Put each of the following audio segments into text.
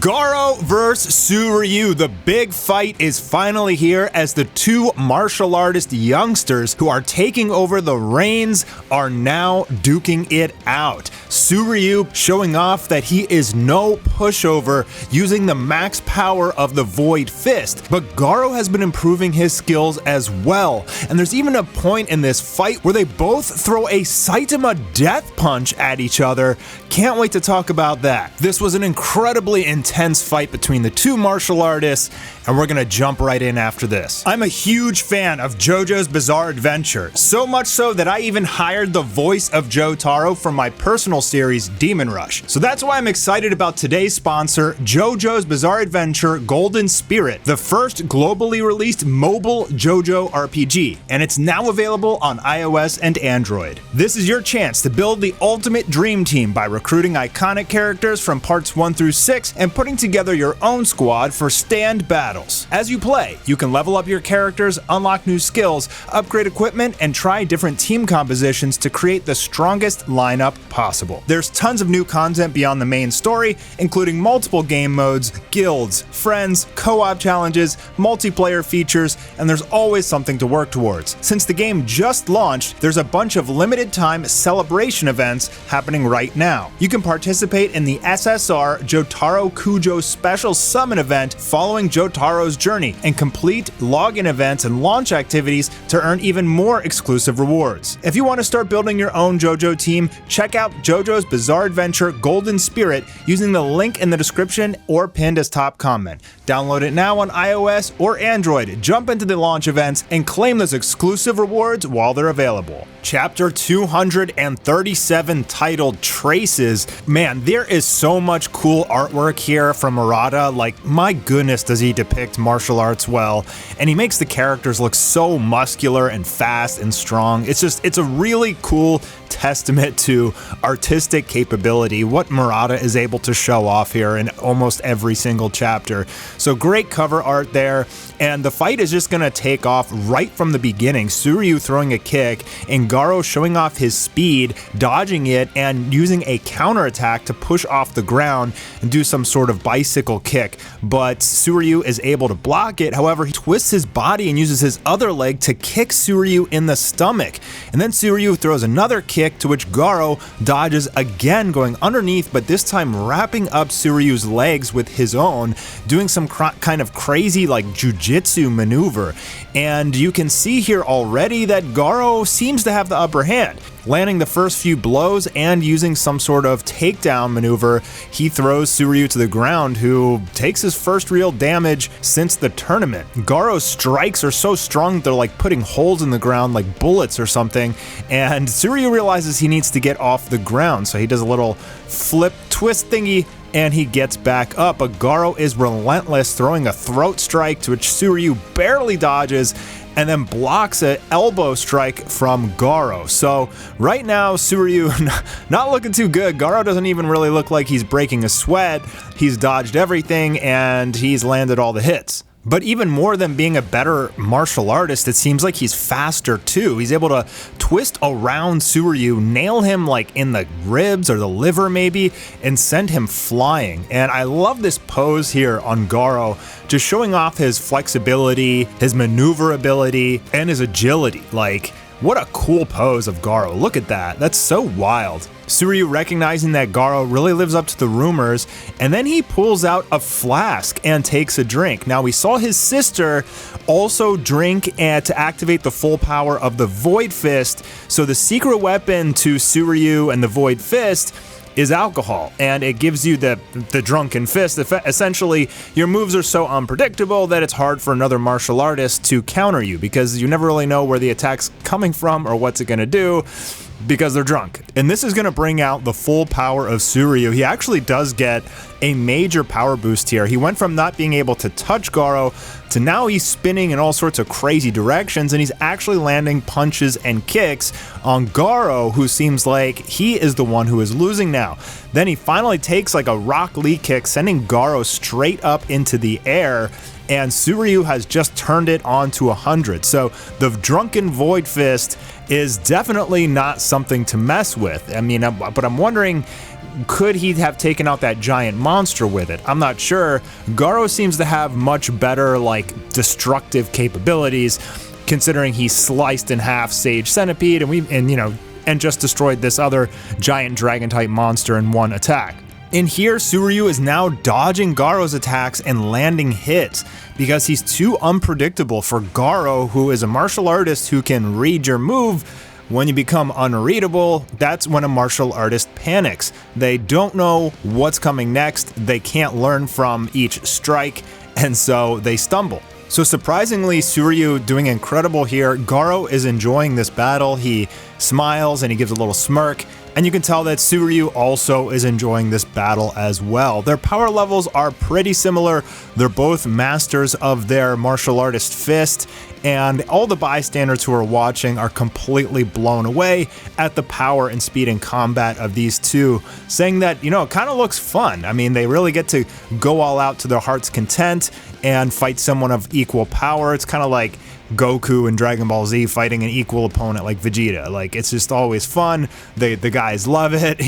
GAROU vs Suryu. The big fight is finally here as the two martial artist youngsters who are taking over the reins are now duking it out. Suryu showing off that he is no pushover, using the max power of the Void Fist, but GAROU has been improving his skills as well, and there's even a point in this fight where they both throw a saitama death punch at each other. Can't wait to talk about that. This was an incredibly intense fight between the two martial artists, and we're gonna jump right in after this. I'm a huge fan of JoJo's Bizarre Adventure, so much so that I even hired the voice of Jotaro for my personal series, Demon Rush. So that's why I'm excited about today's sponsor, JoJo's Bizarre Adventure Golden Spirit, the first globally released mobile JoJo RPG, and it's now available on iOS and Android. This is your chance to build the ultimate dream team by recruiting iconic characters from parts 1 through 6 and putting together your own squad for stand battles. As you play, you can level up your characters, unlock new skills, upgrade equipment, and try different team compositions to create the strongest lineup possible. There's tons of new content beyond the main story, including multiple game modes, guilds, friends, co-op challenges, multiplayer features, and there's always something to work towards. Since the game just launched, there's a bunch of limited time celebration events happening right now. You can participate in the SSR Jotaro Kujo Special Summon event following Jotaro's journey, and complete login events and launch activities to earn even more exclusive rewards. If you want to start building your own JoJo team, check out JoJo's Bizarre Adventure Golden Spirit using the link in the description or pinned as top comment. Download it now on iOS or Android, jump into the launch events, and claim those exclusive rewards while they're available. Chapter 237, titled Traces. Man, there is so much cool artwork here from Murata. Like, my goodness, does he depict martial arts well. And he makes the characters look so muscular and fast and strong. It's a really cool testament to artistic capability, what Murata is able to show off here in almost every single chapter. So great cover art there, and the fight is just gonna take off right from the beginning. Suryu throwing a kick, and GAROU showing off his speed, dodging it, and using a counterattack to push off the ground and do some sort of bicycle kick. But Suryu is able to block it. However, he twists his body and uses his other leg to kick Suryu in the stomach. And then Suryu throws another kick, to which GAROU dodges again, going underneath, but this time wrapping up Suryu's legs with his own, doing some kind of crazy like jujitsu maneuver. And you can see here already that GAROU seems to have the upper hand. Landing the first few blows and using some sort of takedown maneuver, he throws Suryu to the ground, who takes his first real damage since the tournament. GAROU's strikes are so strong they're like putting holes in the ground like bullets or something, and Suryu realizes he needs to get off the ground, so he does a little flip twist thingy and he gets back up, but GAROU is relentless, throwing a throat strike to which Suryu barely dodges and then blocks an elbow strike from GAROU. So right now, Suryu not looking too good. GAROU doesn't even really look like he's breaking a sweat. He's dodged everything and he's landed all the hits. But even more than being a better martial artist, it seems like he's faster too. He's able to twist around Suryu, nail him like in the ribs or the liver maybe, and send him flying. And I love this pose here on GAROU, just showing off his flexibility, his maneuverability, and his agility. Like, what a cool pose of GAROU. Look at that. That's so wild. Suryu recognizing that GAROU really lives up to the rumors, and then he pulls out a flask and takes a drink. Now, we saw his sister also drink and to activate the full power of the Void Fist, so the secret weapon to Suryu and the Void Fist is alcohol, and it gives you the drunken fist. Essentially, your moves are so unpredictable that it's hard for another martial artist to counter you, because you never really know where the attack's coming from or what's it gonna do, because they're drunk. And this is going to bring out the full power of Suryu. He actually does get a major power boost here. He went from not being able to touch GAROU to now he's spinning in all sorts of crazy directions, and he's actually landing punches and kicks on GAROU, who seems like he is the one who is losing now. Then he finally takes like a Rock Lee kick, sending GAROU straight up into the air, and Suryu has just turned it on to 100. So the drunken Void Fist is definitely not something to mess with. I mean, but I'm wondering, could he have taken out that giant monster with it? I'm not sure. Garou seems to have much better, like, destructive capabilities, considering he sliced in half Sage Centipede and just destroyed this other giant dragon-type monster in one attack. In here, Tsuryu is now dodging Garou's attacks and landing hits because he's too unpredictable for Garou, who is a martial artist who can read your move. When you become unreadable, that's when a martial artist panics. They don't know what's coming next, they can't learn from each strike, and so they stumble. So surprisingly, Tsuryu doing incredible here. Garou is enjoying this battle. He smiles and he gives a little smirk, and you can tell that Tsuryu also is enjoying this battle as well. Their power levels are pretty similar. They're both masters of their martial artist fist, and all the bystanders who are watching are completely blown away at the power and speed in combat of these two, saying that, it kind of looks fun. I mean, they really get to go all out to their heart's content and fight someone of equal power. It's kind of like Goku and Dragon Ball Z fighting an equal opponent like Vegeta. Like, it's just always fun. The guys love it,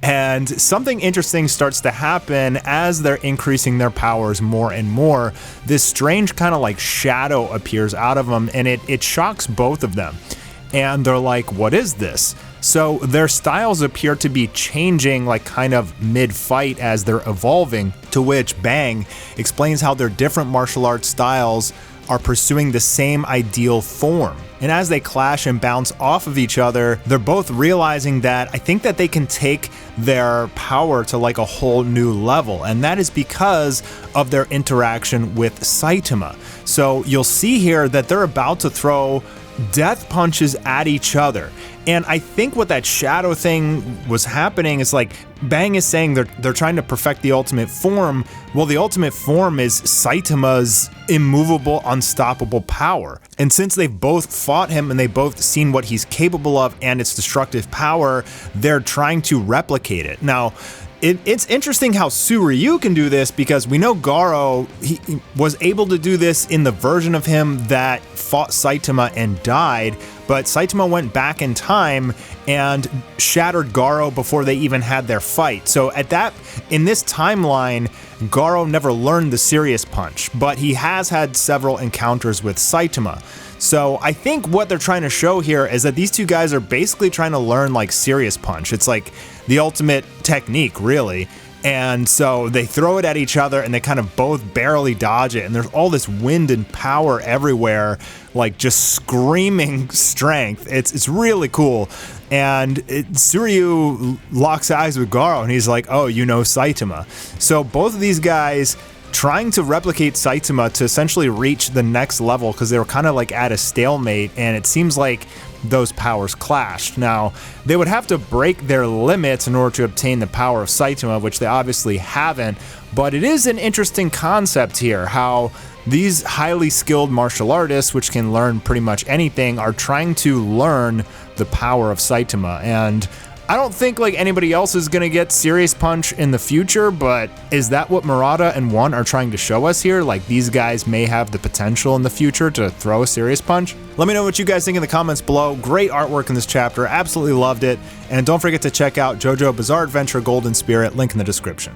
and something interesting starts to happen as they're increasing their powers more and more. This strange kind of like shadow appears out of them, and it shocks both of them. And they're like, what is this? So their styles appear to be changing, like kind of mid-fight as they're evolving, to which Bang explains how their different martial arts styles are pursuing the same ideal form. And as they clash and bounce off of each other, they're both realizing that I think that they can take their power to like a whole new level, and that is because of their interaction with Saitama. So you'll see here that they're about to throw death punches at each other. And I think what that shadow thing was happening is like Bang is saying they're trying to perfect the ultimate form. Well, the ultimate form is Saitama's immovable, unstoppable power. And since they've both fought him and they've both seen what he's capable of and its destructive power, they're trying to replicate it. Now, it's interesting how Tsuryu can do this, because we know Garou, he was able to do this in the version of him that fought Saitama and died, but Saitama went back in time and shattered Garou before they even had their fight. So in this timeline, Garou never learned the serious punch, but he has had several encounters with Saitama. So I think what they're trying to show here is that these two guys are basically trying to learn like serious punch. It's like the ultimate technique, really. And so they throw it at each other and they kind of both barely dodge it. And there's all this wind and power everywhere, like just screaming strength. It's really cool. And Tsuryu locks eyes with Garou and he's like, oh, Saitama. So both of these guys trying to replicate Saitama to essentially reach the next level, because they were kind of like at a stalemate, and it seems like those powers clashed. Now, they would have to break their limits in order to obtain the power of Saitama, which they obviously haven't, but it is an interesting concept here, how these highly skilled martial artists, which can learn pretty much anything, are trying to learn the power of Saitama. And I don't think like anybody else is going to get serious punch in the future, but is that what Murata and One are trying to show us here? Like, these guys may have the potential in the future to throw a serious punch? Let me know what you guys think in the comments below. Great artwork in this chapter, absolutely loved it. And don't forget to check out JoJo Bizarre Adventure Golden Spirit, link in the description.